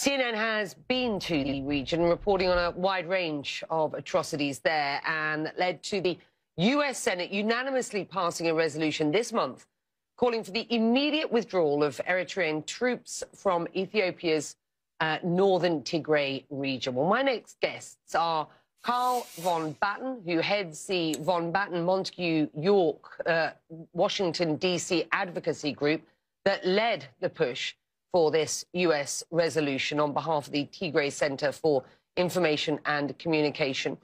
CNN has been to the region, reporting on a wide range of atrocities there, and that led to the US Senate unanimously passing a resolution this month calling for the immediate withdrawal of Eritrean troops from Ethiopia's northern Tigray region. Well, my next guests are Carl von Batten, who heads the von Batten Montague York, Washington, D.C. advocacy group that led the push for this U.S. resolution on behalf of the Tigray Center for Information and Communication.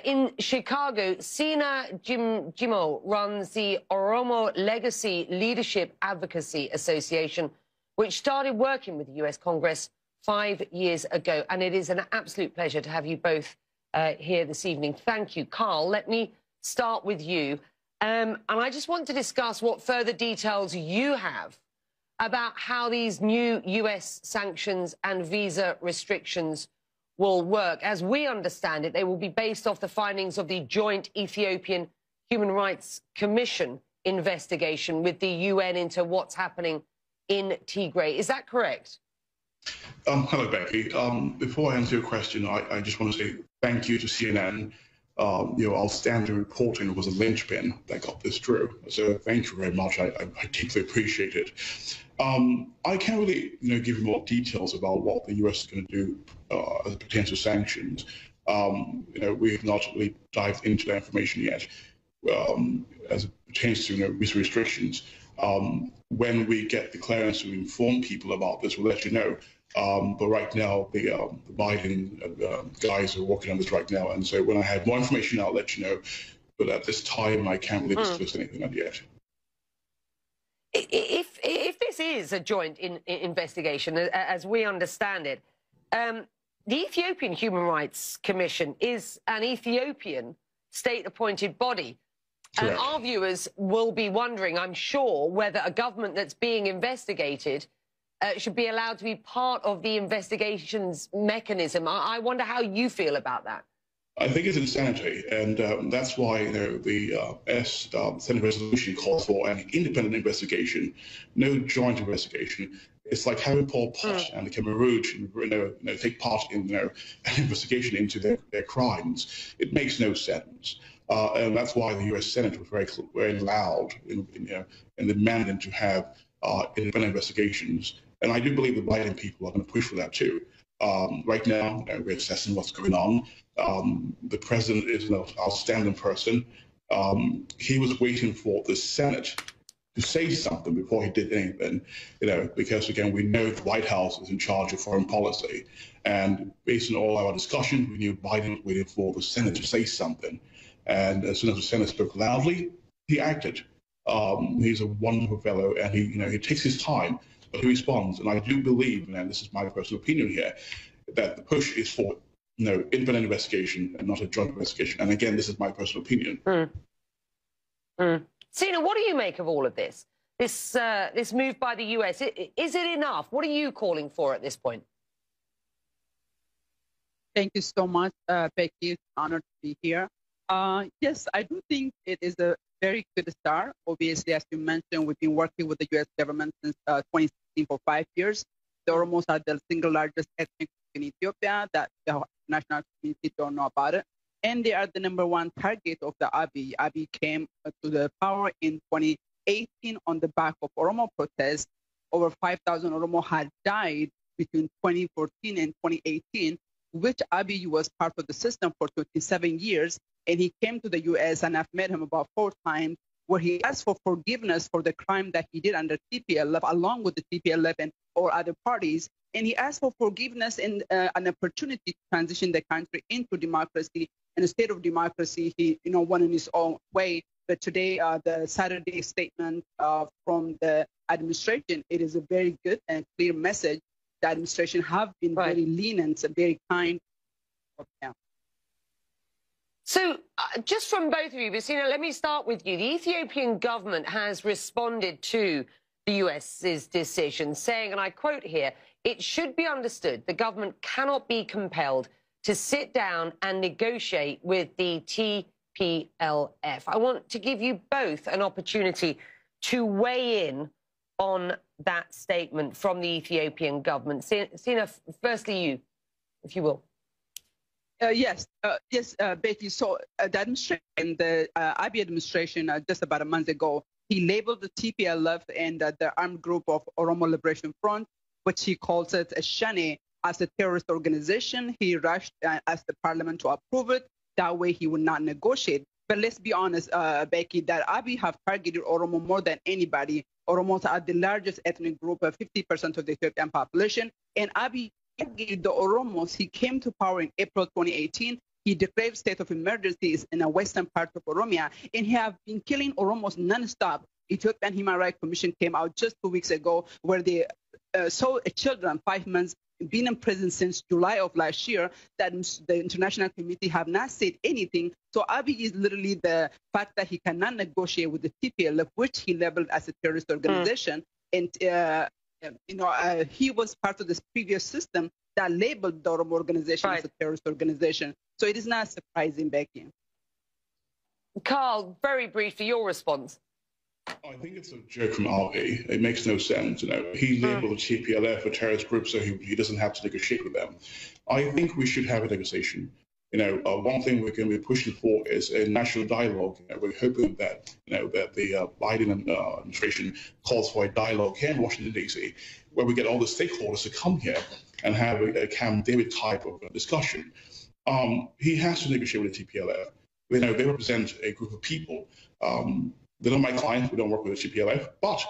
In Chicago, Sina Jimo runs the Oromo Legacy Leadership Advocacy Association, which started working with the U.S. Congress 5 years ago. And it is an absolute pleasure to have you both here this evening. Thank you. Carl, let me start with you. And I just want to discuss what further details you have about how these new U.S. sanctions and visa restrictions will work. As we understand it, they will be based off the findings of the joint Ethiopian Human Rights Commission investigation with the UN into what's happening in Tigray. Is that correct? Hello, Becky. Before I answer your question, I just want to say thank you to CNN. Your outstanding reporting was a linchpin that got this through. So thank you very much. I deeply appreciate it. I can't really, give you more details about what the U.S. is going to do as it pertains to sanctions. We have not really dived into that information yet as it pertains to visa restrictions. When we get the clearance to inform people about this, we'll let you know. But right now, the Biden guys are working on this right now. And so when I have more information, I'll let you know. But at this time, I can't really discuss anything as yet. If this is a joint investigation, as we understand it, the Ethiopian Human Rights Commission is an Ethiopian state-appointed body. And our viewers will be wondering, I'm sure, whether a government that's being investigated should be allowed to be part of the investigation's mechanism. I wonder how you feel about that. I think it's insanity, and that's why the Senate resolution calls for an independent investigation, no joint investigation. It's like having Pol Pot and the Cameroon take part in an investigation into their crimes. It makes no sense, and that's why the U.S. Senate was very loud in demanding to have independent investigations. And I do believe the Biden people are going to push for that too. Right now, we're assessing what's going on. The president is an outstanding person. He was waiting for the Senate to say something before he did anything, because, again, we know the White House is in charge of foreign policy. And based on all our discussion, we knew Biden was waiting for the Senate to say something. And as soon as the Senate spoke loudly, he acted. He's a wonderful fellow, and he takes his time, but he responds. And I do believe, and this is my personal opinion here, that the push is for independent investigation and not a joint investigation. And again, this is my personal opinion. Sina, what do you make of all of this? This move by the US, is it enough? What are you calling for at this point? Thank you so much, Becky. It's an honor to be here. Yes, I do think it is a very good start. Obviously, as you mentioned, we've been working with the U.S. government since 2016 for 5 years. The Oromos are the single largest ethnic group in Ethiopia that the national community don't know about it. And they are the #1 target of the Abiy. Abiy came to the power in 2018 on the back of Oromo protests. Over 5,000 Oromo had died between 2014 and 2018, which Abiy was part of the system for 27 years. And he came to the U.S., and I've met him about 4 times, where he asked for forgiveness for the crime that he did under TPLF, along with the TPLF and all other parties. And he asked for forgiveness and an opportunity to transition the country into democracy. And a state of democracy, he went in his own way. But today, the Saturday statement from the administration, it is a very good and clear message. The administration have been very lenient and very kind. Yeah. So just from both of you, Basina, let me start with you. The Ethiopian government has responded to the US's decision, saying, and I quote here, "It should be understood the government cannot be compelled to sit down and negotiate with the TPLF." I want to give you both an opportunity to weigh in on that statement from the Ethiopian government? Sina, firstly you, if you will. Yes, Becky. So the administration, the Abiy administration, just about a month ago, he labeled the TPLF and the armed group of Oromo Liberation Front, which he calls it a Shane, as a terrorist organization. He rushed asked the parliament to approve it. That way he would not negotiate. But let's be honest, Becky, that Abiy have targeted Oromo more than anybody. Oromos are the largest ethnic group, 50% of the Ethiopian population. And Abiy targeted the Oromos. He came to power in April 2018. He declared state of emergencies in the western part of Oromia, and he have been killing Oromos nonstop. Ethiopian Human Rights Commission came out just 2 weeks ago where they saw a children, 5 months, been in prison since July of last year, that the international community have not said anything. So Abiy is literally the fact that he cannot negotiate with the TPLF, which he labeled as a terrorist organization. And, he was part of this previous system that labeled the Oromo organization as a terrorist organization. So it is not surprising, Becky. Carl, very briefly, your response. I think it's a joke from Abiy. It makes no sense. He labeled the TPLF a terrorist group, so he doesn't have to negotiate with them. I think we should have a negotiation. One thing we're going to be pushing for is a national dialogue. We're hoping that that the Biden administration calls for a dialogue here in Washington D.C., where we get all the stakeholders to come here and have a Camp David type of discussion. He has to negotiate with the TPLF. They represent a group of people. They're not my clients. We don't work with the TPLF, but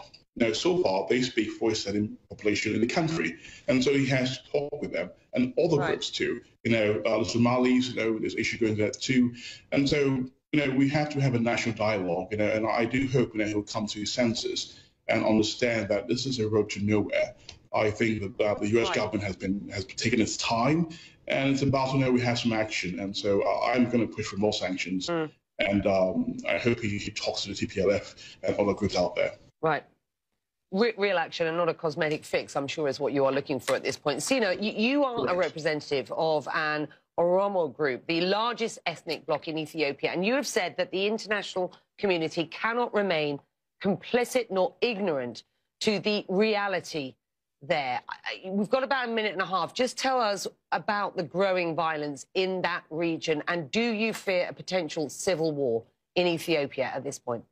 so far they speak for a certain population in the country, and so he has to talk with them and other groups too. The Somalis, there's issue going there too, and so we have to have a national dialogue. And I do hope he'll come to his senses and understand that this is a road to nowhere. I think that the U.S. government has taken its time, and it's about we have some action, and so I'm going to push for more sanctions. And I hope he talks to the TPLF and other groups out there. Right. Real action and not a cosmetic fix, I'm sure, is what you are looking for at this point. Sina, you are a representative of an Oromo group, the largest ethnic bloc in Ethiopia, and you have said that the international community cannot remain complicit nor ignorant to the reality there. We've got about a minute and a half. Just tell us about the growing violence in that region, and do you fear a potential civil war in Ethiopia at this point?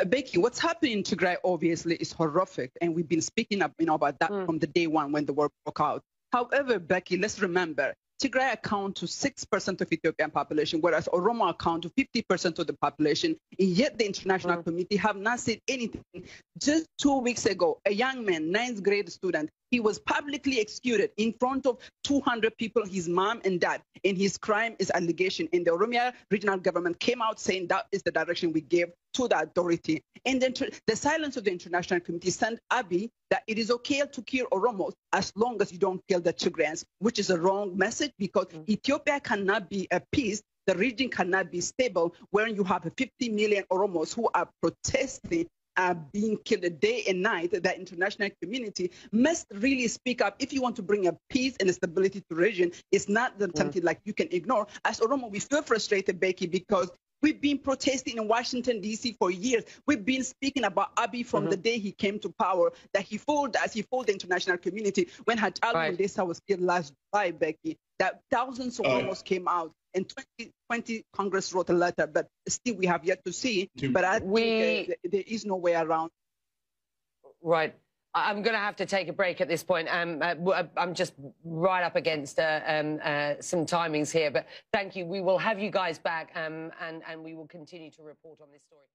Becky, what's happening in Tigray obviously is horrific, and we've been speaking up, about that from the day one when the war broke out. However, Becky, let's remember, Tigray account to 6% of Ethiopian population, whereas Oromo account to 50% of the population, and yet the international community have not said anything. Just 2 weeks ago, a young man, 9th grade student, he was publicly executed in front of 200 people, his mom and dad, and his crime is allegation. And the Oromia regional government came out saying that is the direction we gave to the authority. And then the silence of the international community sent Abiy that it is okay to kill Oromos as long as you don't kill the Tigrayans, which is a wrong message, because Ethiopia cannot be a peace. The region cannot be stable when you have 50 million Oromos who are protesting, being killed day and night. The international community must really speak up if you want to bring a peace and a stability to the region. It's not something like you can ignore. As Oromo, we feel frustrated, Becky, because we've been protesting in Washington, D.C. for years. We've been speaking about Abiy from the day he came to power, that he fooled us, he fooled the international community. When Hatal Mundesa was killed last July, Becky, that thousands of Oromos came out, and 2020 Congress wrote a letter, but still we have yet to see. But I think there is no way around. Right. I'm going to have to take a break at this point. I'm just right up against some timings here, but thank you. We will have you guys back, and we will continue to report on this story.